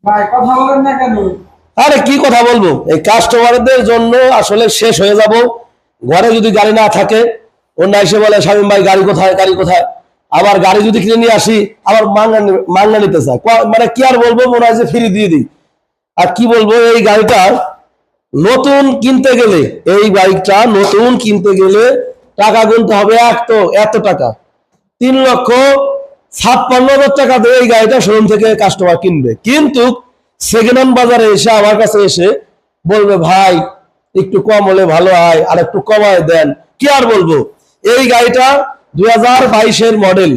ভাই কথা বলেন না কেন? আরে কি কথা বলবো, এই কাস্টমারদের জন্য আসলে শেষ হয়ে যাব। ঘরে যদি গাড়ি না থাকে, অন্য এসে বলে শামীম ভাই গাড়ি কোথায়, গাড়ি কোথায়। আবার গাড়ি যদি কিনে নিয়ে আসি আবার মাঙ্গা নিতে চায়। মানে কি আর বলবো, মনে হয় যে ফ্রি দিয়ে দিই। আর কি বলবো, এই গাড়িটা নতুন কিনতে গেলে, এই বাইকটা নতুন কিনতে গেলে টাকা গুনতে হবে এত টাকা, 3,56,000 টাকা দিয়ে এই গাড়িটা শোরুম থেকে কাস্টমার কিনবে। কিন্তু সেকেন্ড হ্যান্ড বাজারে এসে আমার কাছে এসে বলবে ভাই একটু কম হলে ভালো হয়, আর একটু কমায় দেন। কি আর বলবো, এই গাড়িটা 2022-এর মডেল,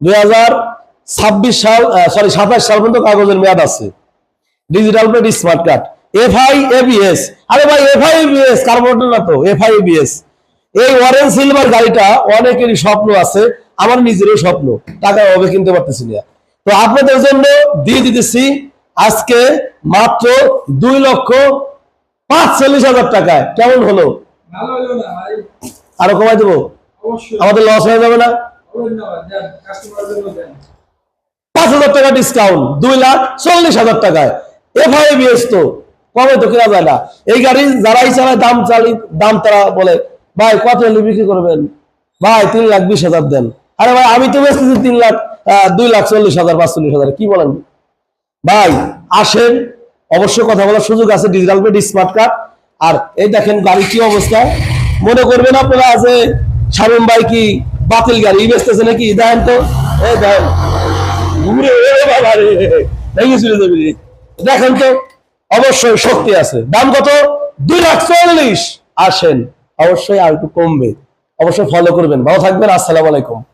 2026 সাল, 27 সাল পর্যন্ত কাগজের মেয়াদ আছে। Digital plate, smart card, FI ABS. আরে ভাই এফআই এবিএস কার্বোরেটর না তো, এফআই এবিএস। এই অরেঞ্জ সিলভার গাড়িটা অনেকেরই স্বপ্ন আছে, আমার নিজেরও স্বপ্ন, টাকা হবে কিনতে পারতেছি না। তো আপনাদের জন্য দিয়ে দিতেছি আজকে মাত্র 2,45,000 টাকায়। কেমন হলো? ভালো হলো না ভাই? আরো কমাই দেবো? অবশ্যই। আমাদের লস হয়ে যাবে না? বলেন না ভাই, দেন কাস্টমারদের জন্য দেন। 5,000 টাকা ডিসকাউন্ট, 2,40,000 টাকায়। এফআইবিএস তো কমে তো কেনা যায় না। এই গাড়ি যারাই চালায় দাম তারা বলে ভাই কত হলে বিক্রি করবেন, ভাই 3,20,000 দেন। আরে ভাই আমি তো বেচতেছি 2,40,000, 45,000। কি বলেন ভাই? আসেন, অবশ্যই কথা বলার সুযোগ আছে, ডিজিটাল প্লেট, স্মার্ট কার্ড। আর এই দেখেন গাড়ি কি অবস্থা। মনে করবেন আপনারা যে শামীম ভাই কি বাতিল গাড়ি বেচতেছে নাকি। দেখেন তো, এই দেখেন দেখেন তো, অবশ্যই শক্তি আছে। দাম কত? 2,40,000। আসেন, অবশ্যই আর একটু কমবে। অবশ্যই ফলো করবেন। ভালো থাকবেন। আসসালামু আলাইকুম।